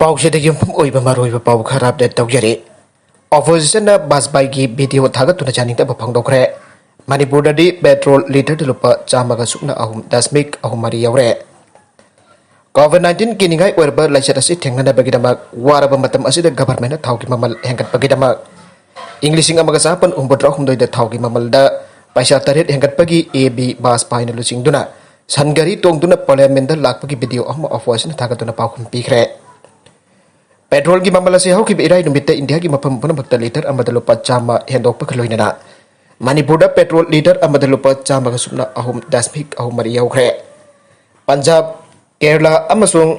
Paushedagi oiba maroiba pau khara update thaujari. Opposition na Bajpayee video thagttuna chaningtaba phangdokkhre. Manipurdadi petrol liter lupa chamaga sukna ahum dasmik ahumari yaure. COVID-19 kiningai oirba laichat asi thengnana bagidamak waraba matam asida government na Thaogi mamal henggatpagidamak. Englishing amaga sapan umbodra humdoi da Thaogi mamal da paisa taret henggatpagi AB Bajpayee na lusingduna gari tongduna parliament da lakpagi video ahma opposition thagttuna paukhum pikhre. Petrol की मामला से हौकी इराई नुमित्ते India की मफम पुनमक्ता litre अमद लुपा चामा हेंदोकपा खलोइनना मणिपुर पेट्रोल लीटर अमद लुपा चामा सुपना अहुम दशमिक अहुम मरी यौख्रे पंजाब केरला अमसुंग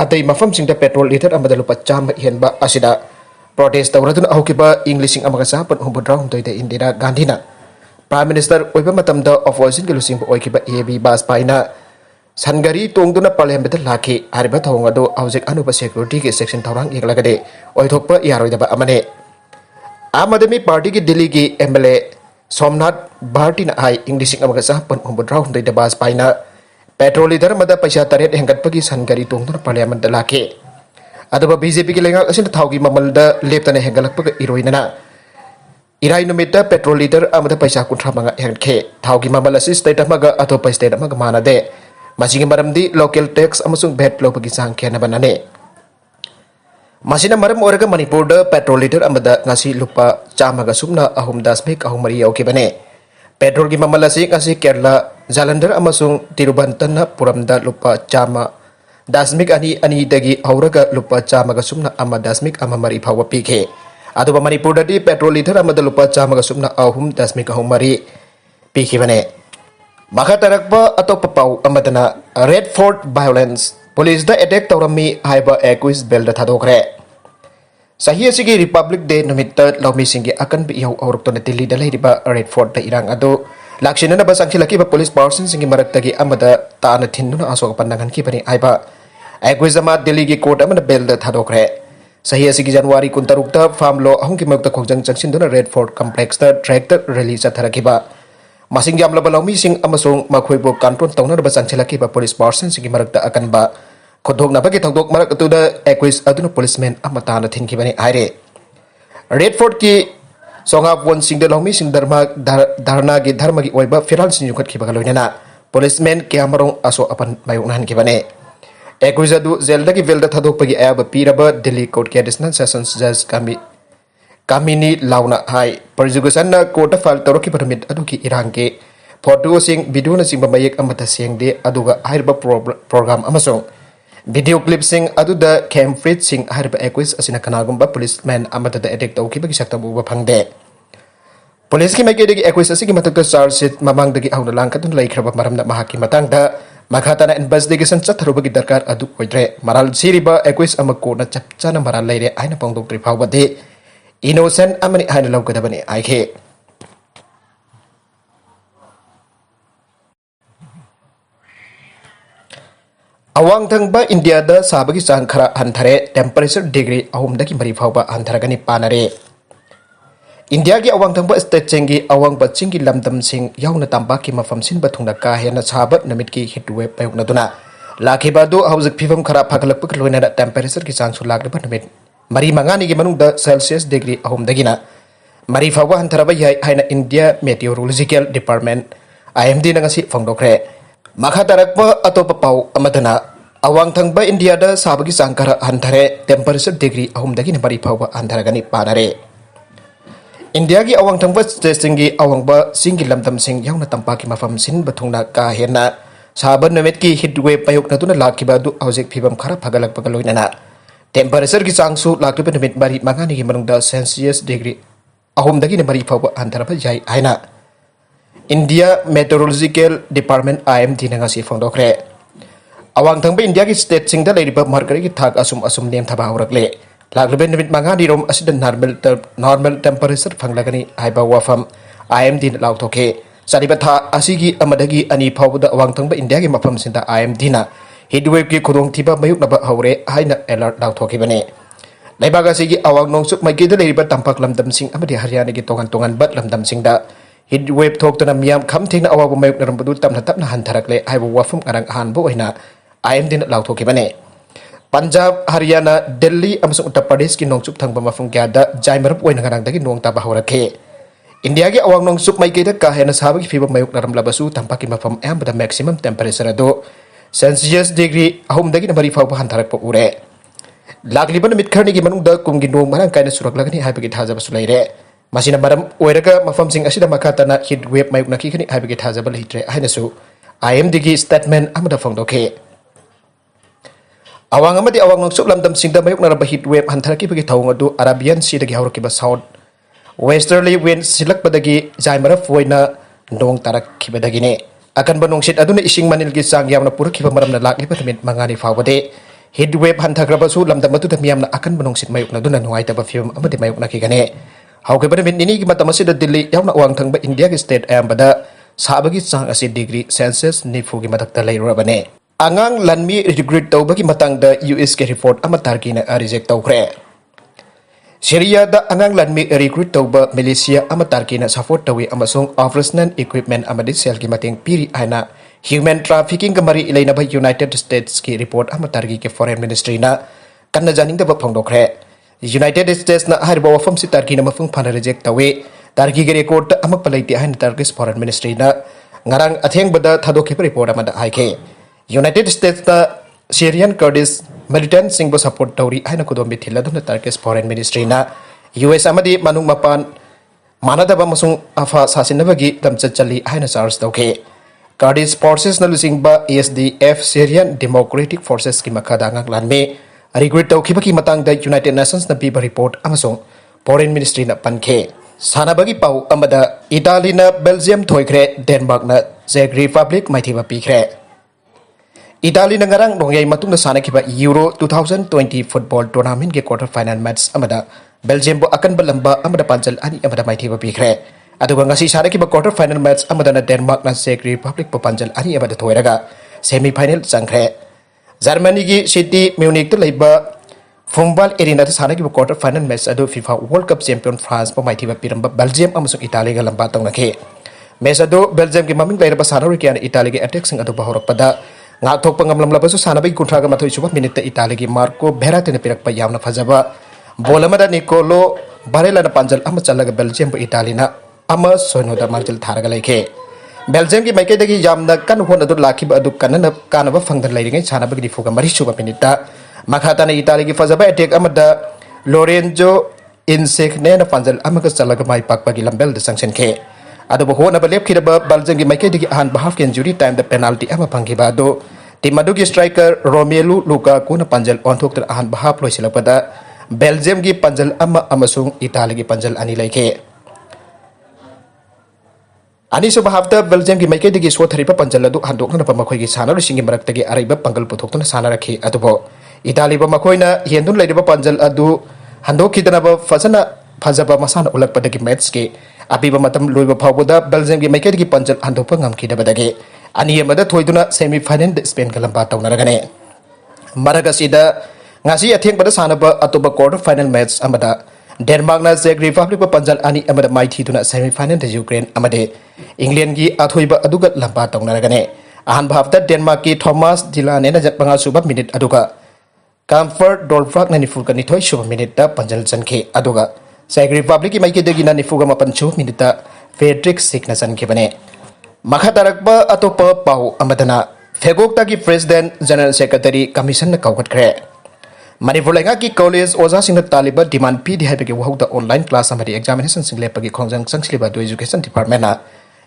अतई मफम सिंह पेट्रोल लीटर अमद लुपा चामा हेंबा असिदा प्रोटेस्ट तौरदुना हौकीबा इंग्लिशिंग अमगा सापन हुबुद्रा हुमदोइदे इंदिरा गांधीना प्राइम मिनिस्टर ओइबा मतमदा ऑपोजिशन के लुसिंग ओइकीबा एबी बाजपाईना गरी तongduna parliament लाखी हरिबा थोंगदो हौजिक अनुप सिक्योरिटी के सेक्शन थौरांग एकलगदे ओइथोकपा यारोइदबा अमने आमदमी पार्टी की दिल्ली की एमएलए सोमनाथ भारतीना हाई इंग्लिशिंग अमगा सापन हुबुद्रा हुमदोइदे बाजपाईना पेट्रोल लीटर मदा पैसा तरेट हेंगटपगी गरी तongduna parliament लाखी अदबा बीजेपी की लेंगा असिन थाउगी ममलदा लेप्तने हेंगलकपगा इरोइनना इराई नुमित्ता पेट्रोल लीटर अमदा पैसा कुंथ्रा मंगा हेंगखे थाउगी ममल असि स्टेट अमगा अतोपा स्टेट अमगा मानदे मसिंग मरमदी लोकल टैक्स अमसुंग भेट लोपगी चांग खेनबनाने मसिना मरम ओरगा मणिपुर द पेट्रोल लीटर अमदा ngasi lupa chamaga sumna ahum dasmik ahum mari yaukibane petrol की ममल असि ngasi केरला जालंधर अमसुंग तिरुवनंतपुरम पुरमदा lupa chama dasmik ani ani dagi auraga lupa chamaga sumna ama dasmik ama mari phawa pikhe aduba Manipur दि petrol litre अमदा lupa chamaga sumna ahum dasmik ahum mari pikhibane Makatarakba atau papau amadana Red Fort violence police da attack tourammi haiba Accuse Bail da thadokkhre sahi asigi Republic Day numitta laumi singi akan bi yau auruk to Delhi da leiriba Red Fort da irang ado lakshina ba sangchilaki ba police person singi maraktagi amada taana thinuna asok pandangan ki bani haiba Accuse ama Delhi gi court amana bail da thadokkhre sahi asigi January 16 ta farm law ahung ki makta khogjang changsin duna Red Fort complex da tractor release atharakiba Masing jam laba laumi sing amasung makhoibo kanton tongna ba sangchelaki ba police person sigi marakta akan ba khodok na ba ki thongdok marak atuda Accuse aduna policeman amata na thinki bani aire Red Fort ki songa won sing de laumi sing dharna gi dharma gi oiba firal sin yukhat ki ba loinana policeman ke amarong aso apan mayung nan ki bane Accuse adu zel da ki velda thadok pagi aya ba piraba Delhi court ke additional sessions judge Kamini launa hai perjugusan na kota file toroki permit aduki irange photo sing video na sing babayek amata sing de aduga airba program amasong video clip sing aduda cam fit sing airba Accuse asina kanagumba policeman amata da attack tawki bagi sakta buba phangde police ki maike degi Accuse asigi matakta charge sheet mamang degi auna langkatun laikhraba maramna mahaki matang da makhatana investigation chatharubagi darkar adu oidre maral siriba Accuse amako na chapchana maral leire aina pangdok tri phawbade innocent amani haina lawgadabani aike Awangthngba India da sabagi chang khara hnthare temperature degree ahumdagi mari phawba hntharaganI panare India gi Awangthngba state chengi awangba chingi lamdam sing yauna tamba ki mafam sin bathungna ka hena chabat namit ki hitwe payukna duna lakhiba du hauzik phibam khara phagalak puk loina da temperature ki chang su lagdaba namit Mari mangani gi manung da Celsius degree ahum dagina mari fawa hantaraba yai haina India Meteorological Department IMD na ngasi phangdokre makhatarakpa atopa pau amadana Awangthngba India da sabagi sangkara hnthare temperature degree ahum dagina mari fawa hantaragani panare India gi Awangthngba state gi awangba singi lamdam sing yauna tampa ki mafam sin bathungna ka hena saban namet ki heatwave payuk na tuna lakhiba du hauzik phibam khara phagalak pagaloinana Temperature ki changsu laklipa namit mari mangani ki manungda Celsius degree ahum dagi ne mari phawba antharaba jai aina India Meteorological Department IMD na ngasi phongdokre Awangthngba India ki state singda leiriba mercury ki thak asum nem thaba aurakle laklipa namit mangani rom asida normal temperature phanglagani haiba wafam IMD na lauthoke sariba tha asigi amadagi ani phawda Awangthngba India ki mafam sinda IMD na Heatwave ki khudong thiba mayuk naba haure haina alert law thokibane laibaga sigi awang nongsuk mai gida leiba tampak lamdam sing amadi Haryana ki tongan bat lamdam sing da heatwave thoktana miyam kham thingna awabu mayuk naram budu tamna tapna hantharakle aibu wafum arang han bo oina IMD law thokibane Punjab, Haryana, Delhi, amasung Uttar Pradesh ki nongchup thangba mafung kyada jai marup oina ngarang dagi nong taba horakhe. India ki awang nongchup mai keda ka hena sabagi fiba mayuk naram labasu tampaki mafam ambada maximum temperature ado Celsius degree ahum dagi namari fawba hantarak po ure. Lakliban mit kharni ki manungda Kumgi Nong marang kaina suraklagani haibagi thajaba sulaire. Masina maram oiraga mafam sing asida makatana heat wave mayuk nakikani haibagi thajaba lehitre hainasu IMD ki statement amada fangdokhe. Awang amadi awang nongsup lamdam singda mayuk naraba heat wave hantharaki bagi thawng adu Arabian Sea dagi hawrakiba south westerly wind silakpadagi jaimara foina nong tarakibadagi ne akan banongsit aduna ising manil gi sang yamna purakiba maramna lakliba tamit mangani fawbade heat wave hantharabasu lamdam atu tamiyamna akan banongsit mayuk na duna nungai taba film amadi mayuk nakigane hawkibada min nini gi matamasi da Delhi yawna Awangthngba India gi state ayambada sabagi chang asi degree Celsius nifu gi matakta lairabane Angang Lanmi Recruit tawbagi matang da US ke report amatarki na reject tawkhre. Syria da Angang Lanmi Recruit tawba Malaysia amatarki na support tawi amasung operational equipment amadi sel ki mating piri aina human trafficking kamari ilay na ba United States ki report amatarki ke foreign ministry na kanna janing da ba phangdokre. United States na harba wafam si tarki na mafung phana reject tawi tarki ke record ta amakpalaiti aina tarkis foreign ministry na ngarang Awangthngba thadokkhre report amada haike. United States da Syrian Kurdish militant singbo support tauri aina kudom bithila dum Turkish foreign ministry na US amadi manung mapan manadaba masung afa sasinabagi tamchat chali aina charge tawke Kurdish forces na lusingba ASDF Syrian Democratic Forces ki makada Angang Lanmi Recruit tawkhibaki matang da United Nations na piba report amasung foreign ministry na pankhe sanabagi pau amada Italy na Belgium thoikhre Denmark na Czech Republic maithiba pikhre Italy na ngarang nongyay matung na sana kiba Euro 2020 football tournament ke quarter final match amada Belgium bo akan balamba amada panjal ani amada maithiba pikre aduga ngasi sana kiba quarter final match amada na Denmark na Czech Republic po panjal ani amada thoiraga semi final changkhre Germany gi city Munich to leiba Fumbal arena ta sana kiba quarter final match adu FIFA World Cup champion France po maithiba piramba Belgium amasung Italy ga lamba tongna match adu Belgium gi maming lairaba sana rikian Italy gi attack sing adu bahorakpada ngathok pangamlam labasu sanabai kuntraga mathoi suba minute Italy gi Marco Verratti pirak pa yamna fajaba bolamada Nicolo Barella na panjal ama chalaga Belgium bo Italy na ama sono da marjal tharaga laike Belgium gi maike dagi yamna kan hon adu lakhiba adu kanana kanaba fangdan lairingai sanabagi difuga mari suba minute makhata na Italy gi fajaba attack amada Lorenzo Insigne na panjal ama ka chalaga mai pakpagi lambel de sanction ke adu bo na balep khiraba Belgium gi maike dagi ahan half injury time the penalty ama pangkiba do timadu gi striker Romelu Lukaku na panjal onthok ter ahan half loisilakpada Belgium gi panjal ama amasung Italy gi panjal ani laike ani so hafta Belgium gi maike dagi so thariba panjal adu handok na pamakoi gi sana rusingi marakta gi araiba pangal puthok na sana rakhi adu bo Italy ba makoina hendun laiba panjal adu handok khidana ba fazana fazaba masana ulakpada gi match ke abiba matam loiba phawboda Belgium gi maike gi panjal handok ngam khidabadagi ani amada thoiduna semi final Spain ga lamba tawnaragane maraga sida ngasi Awangthngba sanaba atoba quarter final match amada Denmark na Czech Republic ba panjal ani amada maithi tuna semi final Ukraine amade England gi athoiba aduga lamba tawnaragane ahan bhafta Denmark ki Thomas Dilane na jatpanga suba minute aduga Comfort Dolfrak na nifuga ni thoi suba minute da panjal janke aduga Czech Republic ki maike degi na nifuga mapan suba minute da Frederick Sikna janke bane makatarakba atopa pau amadana FEGOCTA ki President General Secretary Commission na kawgatkre Manipur lenga ki college oza sing taliba demand pi di haibege wahuk da online class amadi examination sing lepagi khongjang sangsliba do education department na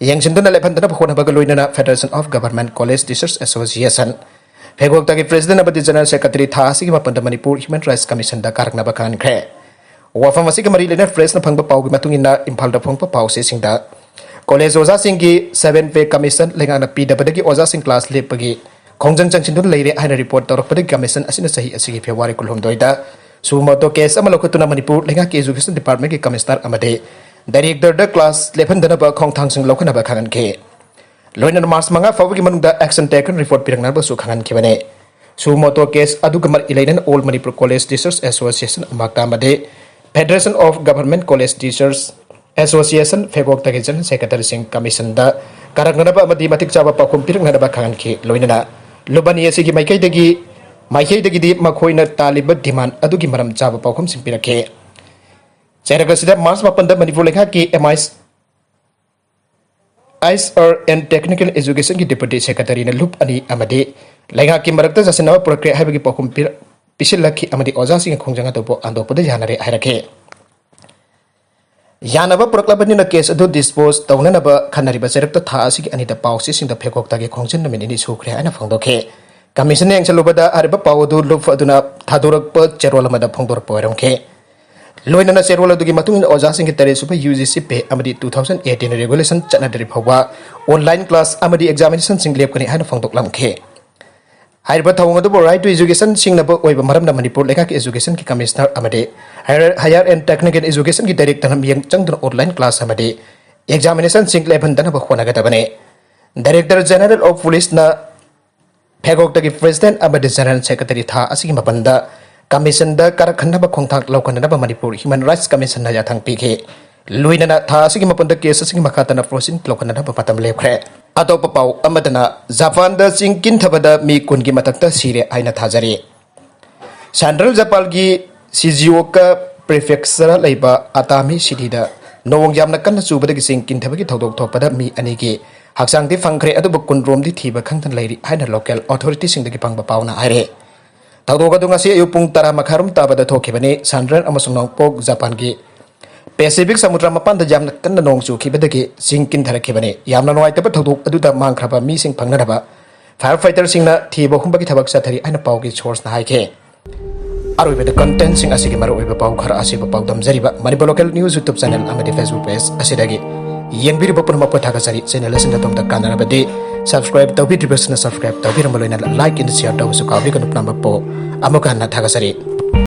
yangchinduna lephandana bkhona baga loinana Federation of Government College Teachers Association FEGOCTA ki President abadi General Secretary thasi ki mapanda Manipur Human Rights Commission da karak-hnnaba khankre wafam asi ki mari lena press na phangba pau gi matungina Imphal da phangpa pau se singda college oza sing ki 7 pay commission lenga na PW ki oza sing class lepagi khongjang changchin leire haina report torokpadi commission asina sahi asigi February kulhom doida sumoto case amalokutuna Manipur lenga ki education department ki commissioner amade director da class 11 dana ba khongthang sing lokhana ba khangan ke loina March manga fawgi manungda action taken report pirangna ba su khangan ke bane sumoto case adu gamar ilainan all Manipur College Teachers Association amakta amade Federation of Government College Teachers Association FEGOCTA ki General Secretary sing commission da karak-hnnaba amadi matik chaba pakhum pirangna ba khangan ke loina lubani asigi maikai dagi माइकैदगी मखोइना Talib demand अदुगी मरम चाबा पाउखम सिंपिरखे चेरगसिदा मार्च 8 मणिपुर लेखा की MHRC and technical education की deputy secretary ने loop अनि अमदे लेखा की मरक्ता जसनवा प्रक्रिया हाइबगी पाउखम पिसिलखी अमदि ओजा सिंह खोंजंगा तोपो आंदोपदे जानरे हायरखे यानबा पुरक्लबनिना केस अदु डिस्पोज तौननबा खनरिबा चेरक्ता था असिगी अनिदा पाउसी सिंह फेगोक्ता के खोंजन नमिनि सुख्रे आना फंदोखे कमीशन एंगलुबदा अरिबा पाउदु लुप अदुना थादोरक चेरोल अमदा फंदोरक पोरमखे लोइनना चेरोल अदुगी मतुंग ओजा सिंह तरे सुप UGC पे अमदि 2018 रेगुलेशन चनदरि फवा ऑनलाइन क्लास अमदि एग्जामिनेशन सिंह लेपकनि हाना फंदोकलमखे हाइबा थाउंग अदुबो राइट टू एजुकेशन सिंगनबो ओइबा मरमना मणिपुर लेखा की एजुकेशन की कमिश्नर अमदे हायर एंड टेक्निकल एजुकेशन की डायरेक्टर मियंग चंगदुन ऑनलाइन क्लास अमदि एग्जामिनेशन सिंह लेभनदना बखोनागदबने डायरेक्टर जनरल ऑफ पुलिस ना फेगोक्ता की प्रेसिडेंट अमदि जनरल सेक्रेटरी था असिगी मपंदा कमिशन द karak-hnnaba खोंथाक लौकननबा मणिपुर ह्यूमन राइट्स कमिशन ना याथांग पीखे लुइनना था असिगी मपंदा केस असिगी मखातना प्रोसिन लौकननबा मतम लेखरे अतोप पाउ अमदना जापान चिंग किन्थबदा मी कुनगी मथक्ता सिरे आइना थाजरी सेंट्रल जापान की शिजुओका प्रीफेक्चर लेबा अतामी सिटीदा नोंग यामना कन्न चुबदगी चिंग किन्थबगी थौदोक थोपदा मी अनिगी हक्सांगदि फंखरे अदुबु कुनरोमदि थीबा खंगतन लेरि हाइना लोकल अथॉरिटी सिंगदगी पंगबा पाउना हाइरे थौदोक अदु ngasi ayu pung 10 makarum tabada thokibani sandran amasung nongpok japan gi Pacific samudra mapanda jamna kanna nong chu khibadagi sing kin tharakhibani yamna noaitaba thokdok aduda mangkhraba mi sing phangnadaba firefighter singna thiba humbagi thabak sathari aina pawgi source na haike aroibada content sing asigi maru oiba paw khara asiba paw damjariba manipur local news youtube channel amadi facebook page asidagi yengbiriba punma pathaga sari channel asinda tomda kanarabadi subscribe tawbi subscribe tawbi ramaloina like and share tawsu kabi kanu number po amuka na thaga sari